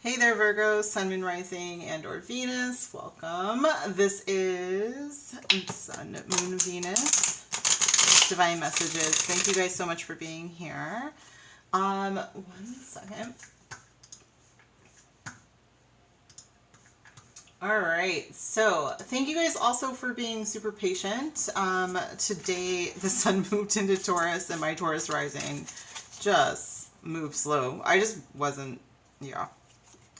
Hey there, Virgo, Sun, Moon, Rising, and or Venus. Welcome. This is Sun, Moon, Venus, Divine Messages. Thank you guys so much for being here. 1 second. All right, so thank you guys also for being super patient. Today, the Sun moved into Taurus, and my Taurus rising just moved slow. I just wasn't, yeah.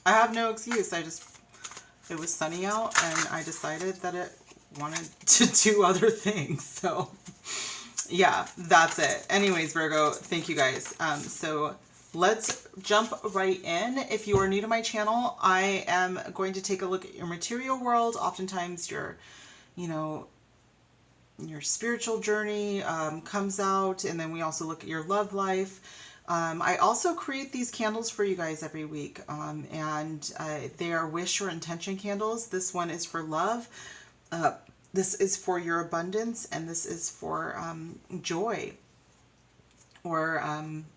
I have no excuse. It was sunny out and I decided that it wanted to do other things. So yeah, that's it. Anyways, Virgo, thank you guys. So let's jump right in. If you are new to my channel, I am going to take a look at your material world. Oftentimes your spiritual journey comes out, and then we also look at your love life. I also create these candles for you guys every week, and they are wish or intention candles. This one is for love. This is for your abundance, and this is for joy or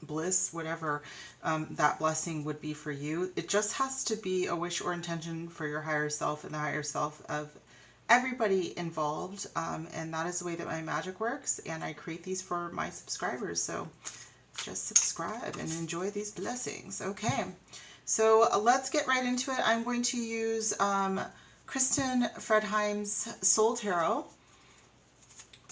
bliss, whatever that blessing would be for you. It just has to be a wish or intention for your higher self and the higher self of everybody involved, and that is the way that my magic works, and I create these for my subscribers. So just subscribe and enjoy these blessings. Okay, so let's get right into it. I'm going to use Kristen Fredheim's Soul Tarot.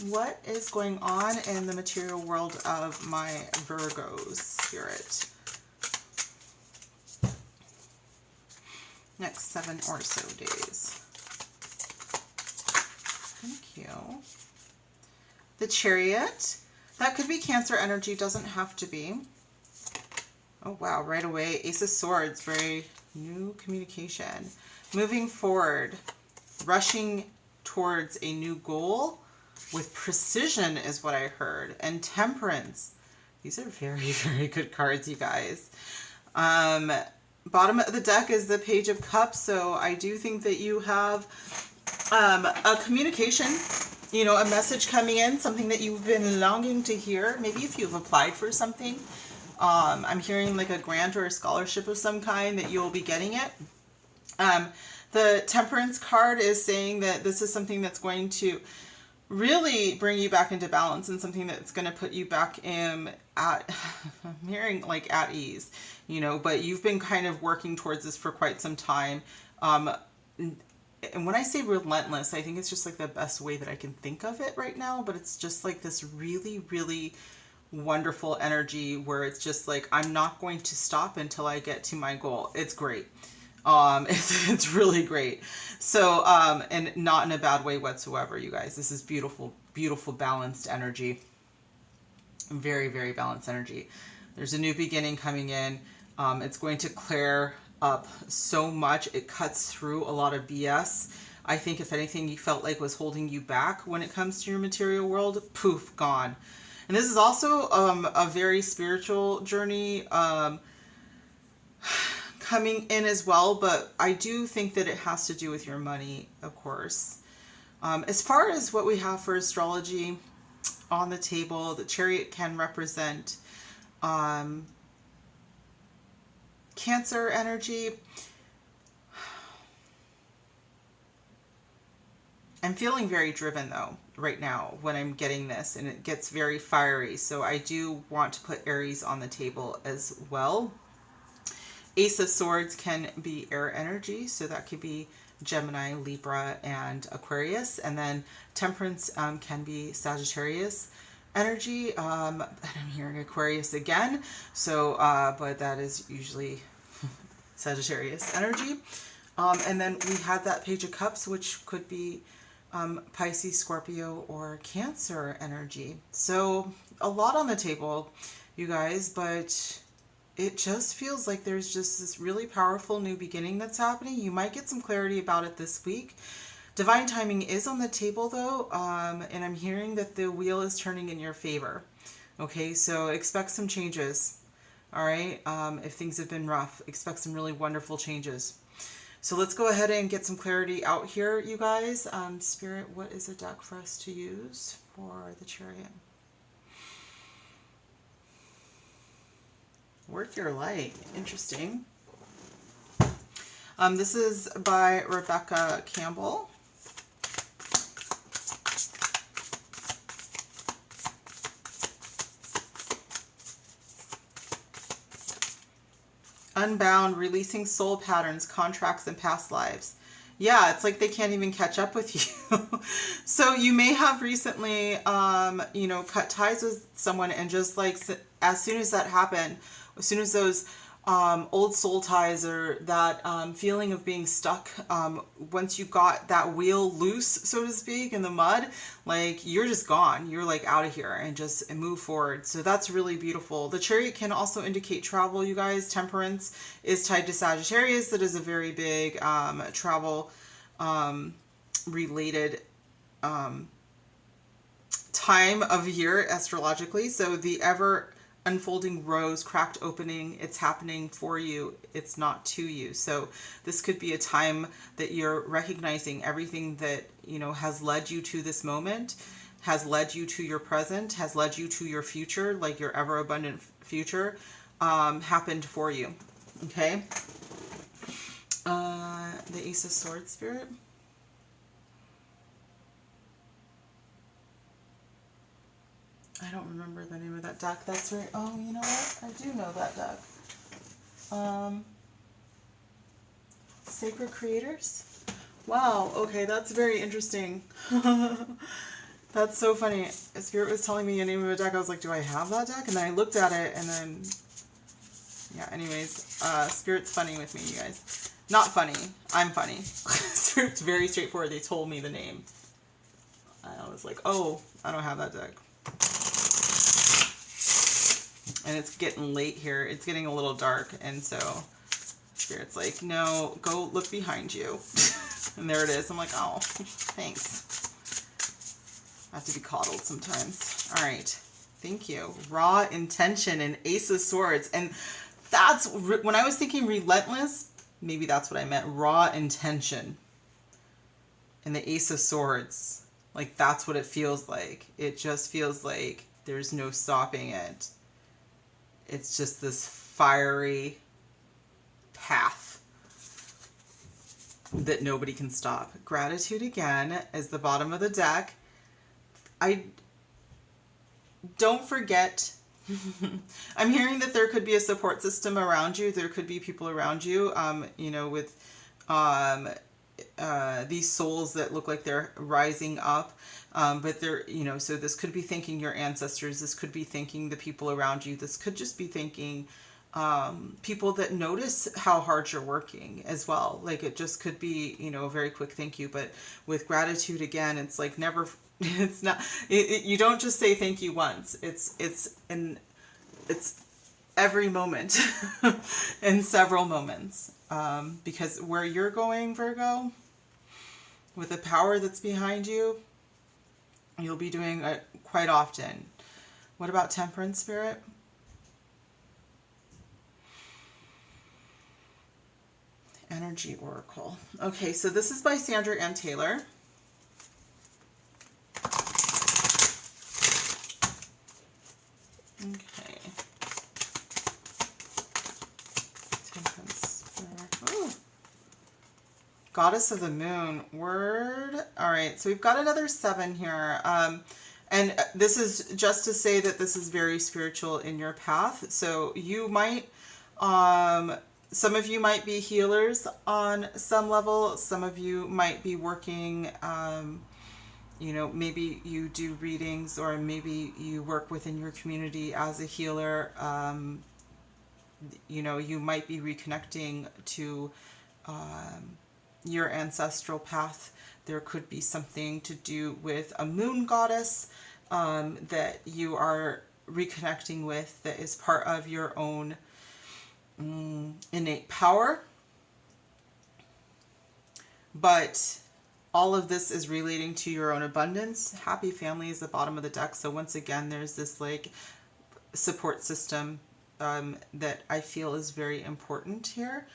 What is going on in the material world of my Virgo spirit? Next 7 or so days. Thank you. The Chariot. That could be Cancer energy, doesn't have to be. Oh wow, right away. Ace of Swords, very new communication. Moving forward, rushing towards a new goal with precision is what I heard. And Temperance. These are very, very good cards, you guys. Bottom of the deck is the Page of Cups, so I do think that you have a communication, a message coming in, something that you've been longing to hear. Maybe if you've applied for something, I'm hearing like a grant or a scholarship of some kind that you'll be getting it. The Temperance card is saying that this is something that's going to really bring you back into balance, and something that's going to put you back in at, I'm hearing like at ease, but you've been kind of working towards this for quite some time. And when I say relentless, I think it's just like the best way that I can think of it right now, but it's just like this really, really wonderful energy where it's just like, I'm not going to stop until I get to my goal. It's great. It's really great. So, and not in a bad way whatsoever, you guys. This is beautiful, beautiful, balanced energy. Very, very balanced energy. There's a new beginning coming in. It's going to clear up so much. It cuts through a lot of BS. I think if anything you felt like was holding you back when it comes to your material world, poof, gone. And this is also a very spiritual journey coming in as well, but I do think that it has to do with your money, of course. As far as what we have for astrology on the table, the Chariot can represent Cancer energy. I'm feeling very driven though right now when I'm getting this, and it gets very fiery. So I do want to put Aries on the table as well. Ace of Swords can be air energy, so that could be Gemini, Libra, and Aquarius. And then Temperance can be Sagittarius energy. I'm hearing Aquarius again, so but that is usually Sagittarius energy. And then we had that Page of Cups, which could be Pisces, Scorpio, or Cancer energy. So a lot on the table, you guys, but it just feels like there's just this really powerful new beginning that's happening. You might get some clarity about it this week. Divine timing is on the table though, and I'm hearing that the wheel is turning in your favor. Okay, so expect some changes. All right, if things have been rough, expect some really wonderful changes. So let's go ahead and get some clarity out here, you guys. Spirit, what is a deck for us to use for the Chariot? Work your light. Interesting. This is by Rebecca Campbell. Unbound, releasing soul patterns, contracts, and past lives. Yeah, it's like they can't even catch up with you. So you may have recently, you know, cut ties with someone, and just like as soon as that happened, as soon as those old soul ties, or that feeling of being stuck, once you got that wheel loose, so to speak, in the mud, like you're just gone. You're like out of here and just move forward. So that's really beautiful. The Chariot can also indicate travel, you guys. Temperance is tied to Sagittarius. That is a very big travel related time of year astrologically. So the ever unfolding rose, cracked opening, it's happening for you, it's not to you. So this could be a time that you're recognizing everything that, you know, has led you to this moment, has led you to your present, has led you to your future, like your ever abundant future, happened for you. Okay. The Ace of Swords, Spirit. I don't remember the name of that deck. That's right. Oh, you know what? I do know that deck. Sacred Creators? Wow. Okay, that's very interesting. That's so funny. Spirit was telling me the name of a deck. I was like, do I have that deck? And then I looked at it, and then... Yeah, anyways. Spirit's funny with me, you guys. Not funny. I'm funny. Spirit's very straightforward. They told me the name. I was like, oh, I don't have that deck. And it's getting late here. It's getting a little dark. And so Spirit's like, no, go look behind you. And there it is. I'm like, oh, thanks. I have to be coddled sometimes. All right. Thank you. Raw Intention and Ace of Swords. And that's, when I was thinking relentless, maybe that's what I meant. Raw Intention. And the Ace of Swords. Like, that's what it feels like. It just feels like there's no stopping it. It's just this fiery path that nobody can stop. Gratitude again is the bottom of the deck. I don't forget. I'm hearing that there could be a support system around you. There could be people around you, you know, with these souls that look like they're rising up. But they're, you know, so this could be thanking your ancestors. This could be thanking the people around you. This could just be thanking people that notice how hard you're working as well. Like, it just could be, you know, a very quick thank you. But with gratitude, again, it's like never, it's not, you don't just say thank you once. It's every moment in several moments. Because where you're going, Virgo, with the power that's behind you, you'll be doing it quite often. What about Temperance, Spirit? Energy Oracle. Okay, so this is by Sandra Ann Taylor. Okay. Temperance Spirit. Ooh. Goddess of the Moon. Word. All right, so we've got another 7 here. And this is just to say that this is very spiritual in your path. So you might, some of you might be healers on some level. Some of you might be working, you know, maybe you do readings, or maybe you work within your community as a healer. You know, you might be reconnecting to your ancestral path. There could be something to do with a moon goddess that you are reconnecting with, that is part of your own innate power. But all of this is relating to your own abundance. Happy family is the bottom of the deck. So once again, there's this like support system that I feel is very important here.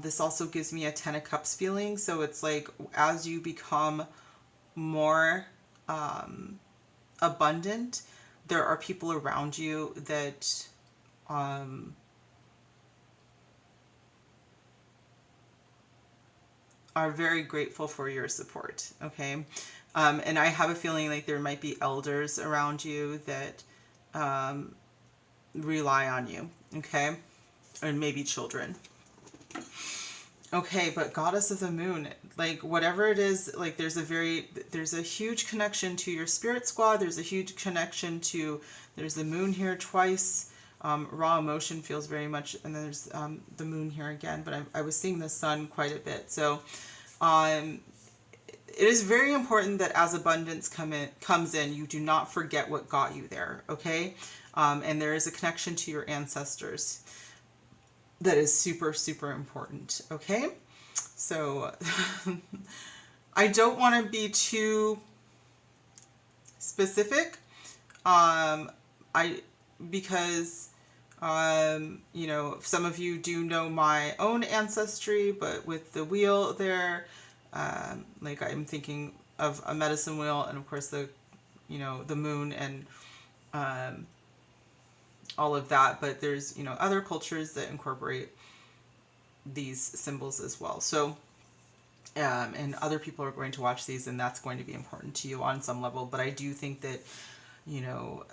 This also gives me a 10 of Cups feeling. So it's like, as you become more abundant, there are people around you that are very grateful for your support, okay? And I have a feeling like there might be elders around you that rely on you, okay? And maybe children. Okay, but goddess of the moon, like whatever it is, like there's a huge connection to your spirit squad. There's a huge connection to, there's the moon here twice. Raw emotion feels very much, and then there's the moon here again, but I was seeing the sun quite a bit. So it is very important that as abundance comes in, you do not forget what got you there, okay? And there is a connection to your ancestors that is super, super important, okay? So I don't want to be too specific, because you know, some of you do know my own ancestry, but with the wheel there, like I'm thinking of a medicine wheel, and of course the, you know, the moon and all of that, but there's, you know, other cultures that incorporate these symbols as well. So, and other people are going to watch these, and that's going to be important to you on some level. But I do think that, you know,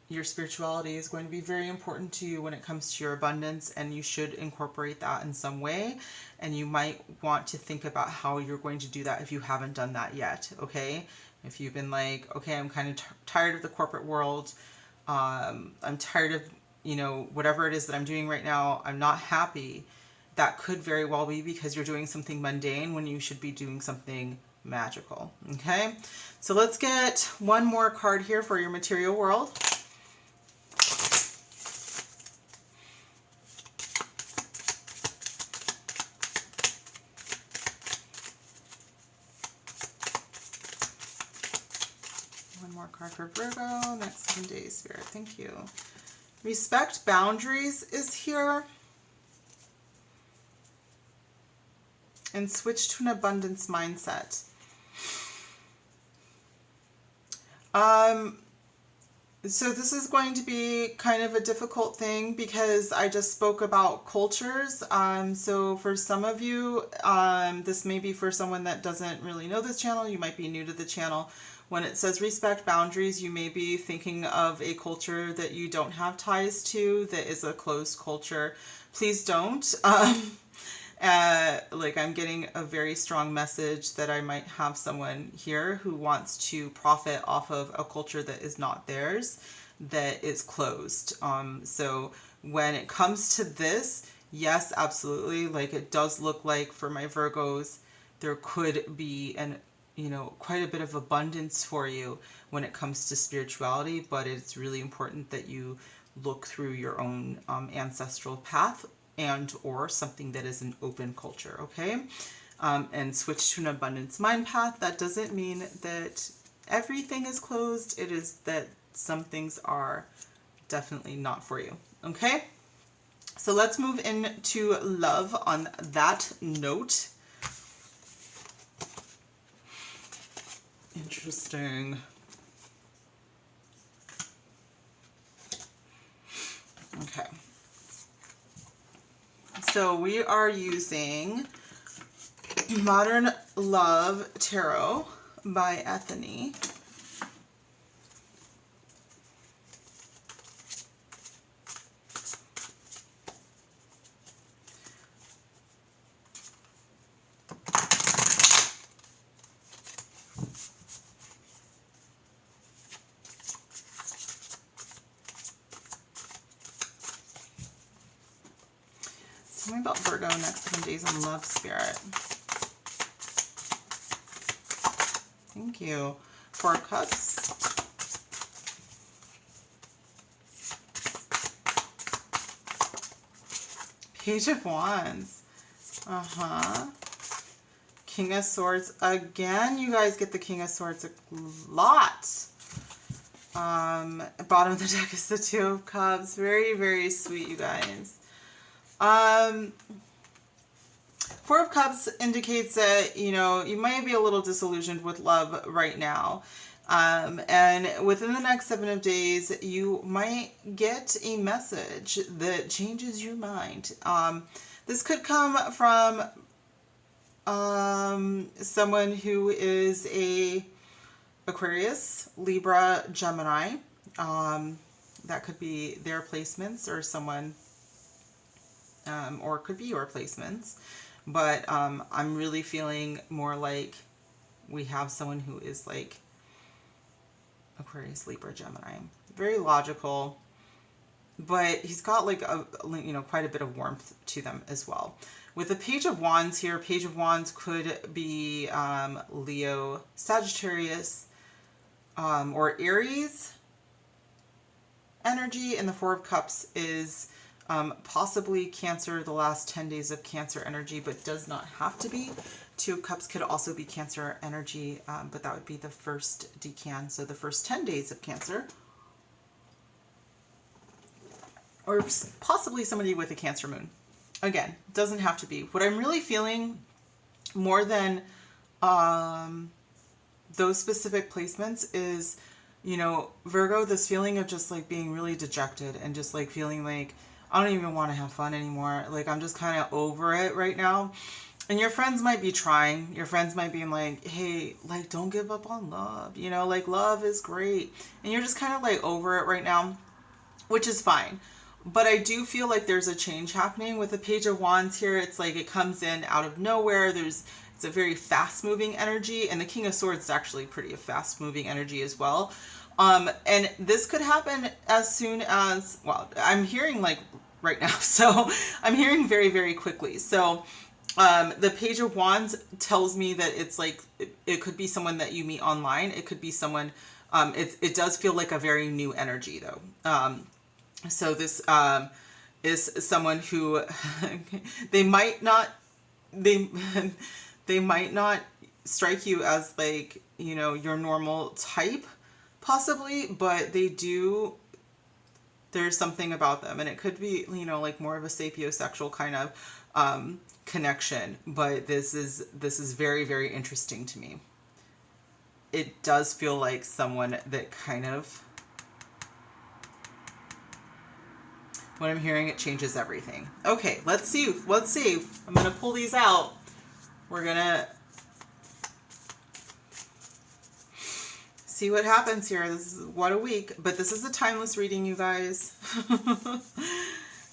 your spirituality is going to be very important to you when it comes to your abundance, and you should incorporate that in some way. And you might want to think about how you're going to do that if you haven't done that yet, okay? If you've been like, okay, I'm kind of tired of the corporate world, I'm tired of, you know, whatever it is that I'm doing right now, I'm not happy. That could very well be because you're doing something mundane when you should be doing something magical, okay? So let's get one more card here for your material world. One more card for Virgo, next 7 days, Spirit. Thank you. Respect boundaries is here. And switch to an abundance mindset. So this is going to be kind of a difficult thing because I just spoke about cultures. So for some of you, this may be for someone that doesn't really know this channel. You might be new to the channel. When it says respect boundaries, you may be thinking of a culture that you don't have ties to, that is a closed culture. Please don't. Like I'm getting a very strong message that I might have someone here who wants to profit off of a culture that is not theirs, that is closed. So when it comes to this, yes, absolutely. Like it does look like for my Virgos, there could be quite a bit of abundance for you when it comes to spirituality, but it's really important that you look through your own ancestral path and or something that is an open culture, okay? And switch to an abundance mind path. That doesn't mean that everything is closed. It is that some things are definitely not for you, okay? So let's move into love on that note. Interesting. Okay. So we are using Modern Love Tarot by Ethany. Tell me about Virgo next 7 days on love, Spirit. Thank you. 4 of Cups. Page of Wands. King of Swords. Again, you guys get the King of Swords a lot. Bottom of the deck is the 2 of Cups. Very, very sweet, you guys. 4 of Cups indicates that, you might be a little disillusioned with love right now. And within the next 7 days, you might get a message that changes your mind. This could come from someone who is a Aquarius, Libra, Gemini. That could be their placements, or someone, or it could be your placements. But I'm really feeling more like we have someone who is like Aquarius, Libra, Gemini. Very logical, but he's got like a, quite a bit of warmth to them as well. With the Page of Wands here, Page of Wands could be Leo, Sagittarius, or Aries energy, and the Four of Cups is possibly Cancer, the last 10 days of Cancer energy, but does not have to be. Two of Cups could also be Cancer energy, but that would be the first decan, so the first 10 days of Cancer. Or possibly somebody with a Cancer moon. Again, doesn't have to be. What I'm really feeling more than those specific placements is, Virgo, this feeling of just like being really dejected and just like feeling like I don't even want to have fun anymore. Like I'm just kind of over it right now. And your friends might be trying. Your friends might be like, hey, like don't give up on love. Like love is great. And you're just kind of like over it right now, which is fine. But I do feel like there's a change happening with the Page of Wands here. It's like it comes in out of nowhere. It's a very fast moving energy, and the King of Swords is actually pretty fast moving energy as well. And this could happen as soon as, well, I'm hearing like right now. So I'm hearing very, very quickly. So the Page of Wands tells me that it's like, it could be someone that you meet online. It could be someone, it does feel like a very new energy though. So this is someone who they might not strike you as like, your normal type possibly, but there's something about them, and it could be, like more of a sapiosexual kind of connection, but this is very, very interesting to me. It does feel like someone that kind of, when I'm hearing it changes everything. Okay, let's see. I'm going to pull these out. We're going to see what happens here. What a week. But this is a timeless reading, you guys.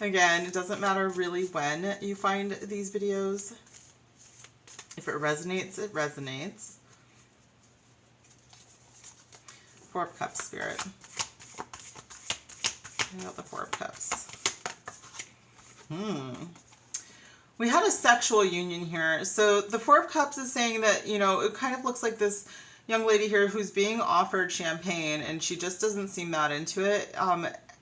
Again, it doesn't matter really when you find these videos. If it resonates, it resonates. Four of Cups, Spirit. I got the Four of Cups. We had a sexual union here. So the Four of Cups is saying that, it kind of looks like this young lady here who's being offered champagne, and she just doesn't seem that into it.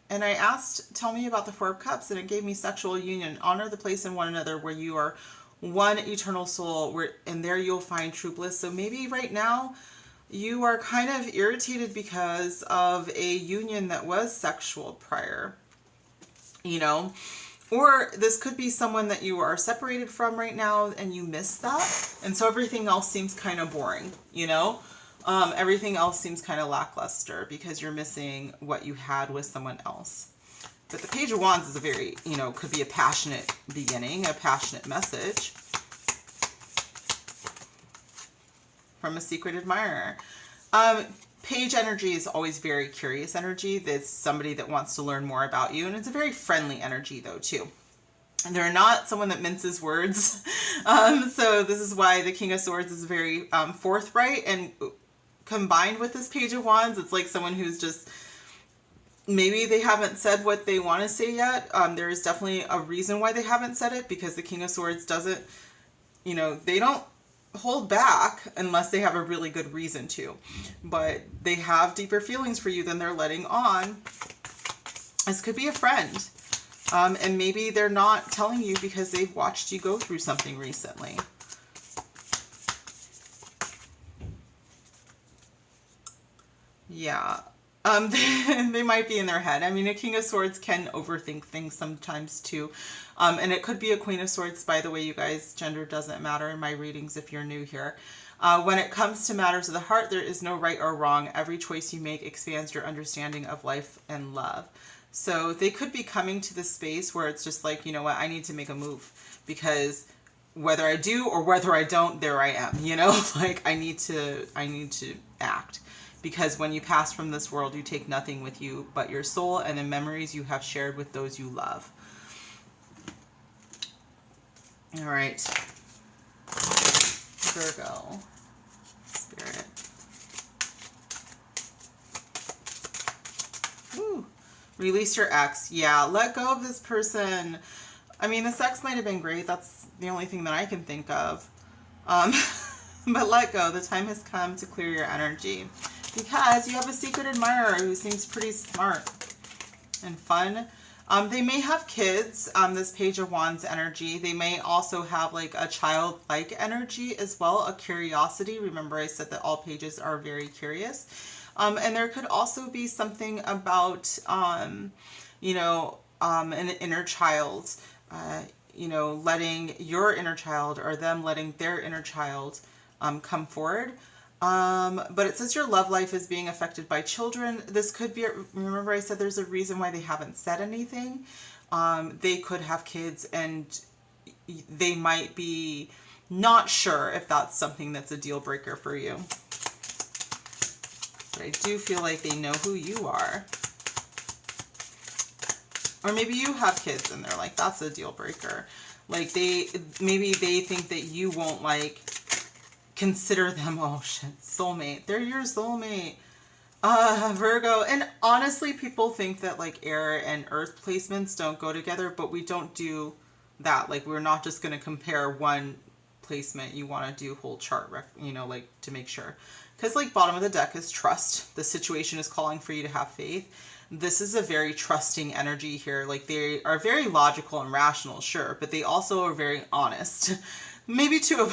And I asked, tell me about the Four of Cups, and it gave me sexual union. Honor the place in one another where you are one eternal soul, and there you'll find true bliss. So maybe right now you are kind of irritated because of a union that was sexual prior, Or this could be someone that you are separated from right now and you miss that. And so everything else seems kind of boring, Everything else seems kind of lackluster because you're missing what you had with someone else. But the Page of Wands is a very, could be a passionate beginning, a passionate message from a secret admirer. Page energy is always very curious energy. That's somebody that wants to learn more about you. And it's a very friendly energy though, too. And they're not someone that minces words. So this is why the King of Swords is very forthright, and combined with this Page of Wands, it's like someone who's just, maybe they haven't said what they want to say yet. There is definitely a reason why they haven't said it, because the King of Swords doesn't, they don't hold back unless they have a really good reason to. But they have deeper feelings for you than they're letting on. This could be a friend. And maybe they're not telling you because they've watched you go through something recently. Yeah. They might be in their head. I mean, a King of Swords can overthink things sometimes too. And it could be a Queen of Swords, by the way, you guys. Gender doesn't matter in my readings if you're new here. When it comes to matters of the heart, there is no right or wrong. Every choice you make expands your understanding of life and love. So they could be coming to this space where it's just like, you know what, I need to make a move because whether I do or whether I don't, there I am, you know, like I need to act, because when you pass from this world, you take nothing with you but your soul and the memories you have shared with those you love. All right, Virgo, Spirit. Ooh. Release your ex. Yeah, let go of this person. I mean, the sex might have been great. That's the only thing that I can think of. But let go. The time has come to clear your energy, because you have a secret admirer who seems pretty smart and fun. They may have kids, this Page of Wands energy. They may also have like a childlike energy as well, a curiosity. Remember I said that all pages are very curious. And there could also be something about, you know, an inner child, you know, letting your inner child or them letting their inner child come forward. But it says your love life is being affected by children. This could be, remember I said there's a reason why they haven't said anything. They could have kids and they might be not sure if that's something that's a deal breaker for you. But I do feel like they know who you are. Or maybe you have kids and they're like, that's a deal breaker. Like maybe they think that you won't like consider them, oh shit, soulmate. They're your soulmate. Virgo. And honestly, people think that like air and earth placements don't go together, but we don't do that. Like we're not just going to compare one placement. You want to do whole chart, you know, like to make sure. Because like bottom of the deck is trust. The situation is calling for you to have faith. This is a very trusting energy here. Like they are very logical and rational, sure, but they also are very honest. Maybe to a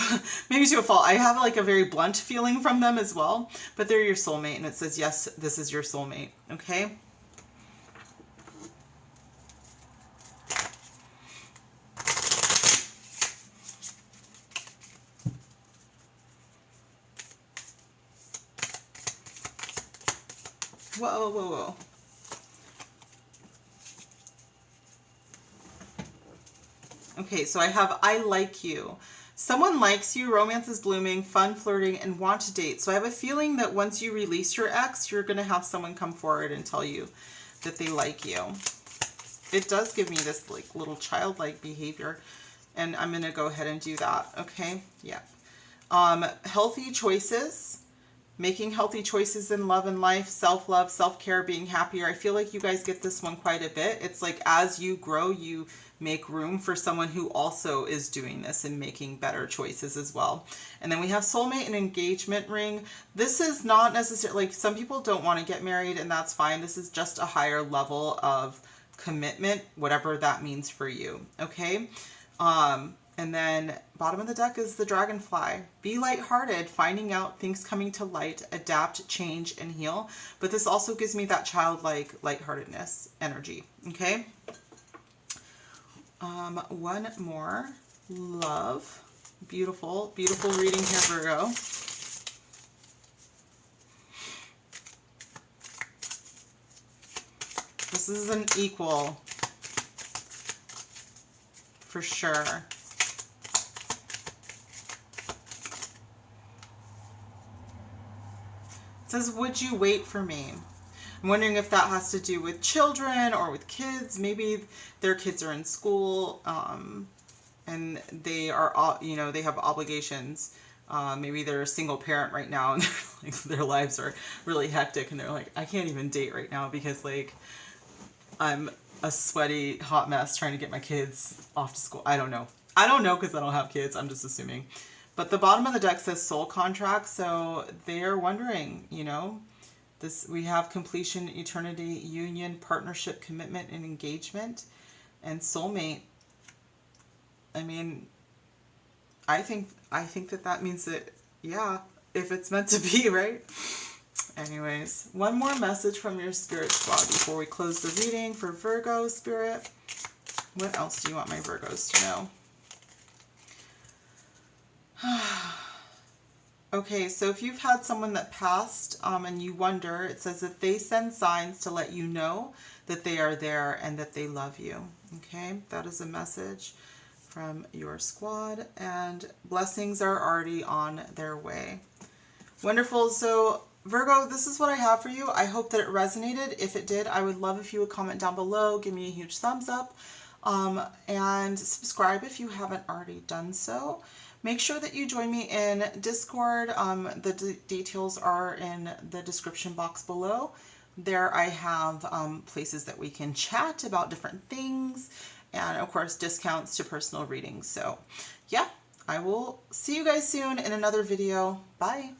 fault. I have like a very blunt feeling from them as well, but they're your soulmate, and it says, yes, this is your soulmate. Okay. Whoa, whoa, whoa. Okay, so I have I like you. Someone likes you, romance is blooming, fun, flirting, and want to date. So I have a feeling that once you release your ex, you're going to have someone come forward and tell you that they like you. It does give me this like little childlike behavior, and I'm going to go ahead and do that. Okay, yeah. Healthy choices. Making healthy choices in love and life, self-love, self-care, being happier. I feel like you guys get this one quite a bit. It's like as you grow, you make room for someone who also is doing this and making better choices as well. And then we have soulmate and engagement ring. This is not necessarily, like some people don't want to get married and that's fine. This is just a higher level of commitment, whatever that means for you. Okay. And then bottom of the deck is the dragonfly. Be lighthearted, finding out things coming to light, adapt, change, and heal. But this also gives me that childlike lightheartedness energy. Okay. One more. Love. Beautiful, beautiful reading here, Virgo. This is an equal. For sure. Says, would you wait for me? I'm wondering if that has to do with children or with kids. Maybe their kids are in school and they are, you know, they have obligations. Maybe they're a single parent right now and like, their lives are really hectic and they're like, I can't even date right now because like I'm a sweaty hot mess trying to get my kids off to school. I don't know. I don't know because I don't have kids. I'm just assuming. But the bottom of the deck says soul contract, so they're wondering, you know, this we have completion, eternity, union, partnership, commitment, and engagement, and soulmate. I mean, I think that means that, yeah, if it's meant to be, right? Anyways, one more message from your spirit squad before we close the reading for Virgo spirit. What else do you want my Virgos to know? Okay, so if you've had someone that passed and you wonder, it says that they send signs to let you know that they are there and that they love you. Okay, that is a message from your squad, and blessings are already on their way. Wonderful. So Virgo, this is what I have for you. I hope that it resonated. If it did, I would love if you would comment down below, give me a huge thumbs up, and subscribe if you haven't already done so. Make sure that you join me in Discord. The details are in the description box below. There I have places that we can chat about different things, and of course discounts to personal readings. So yeah, I will see you guys soon in another video. Bye.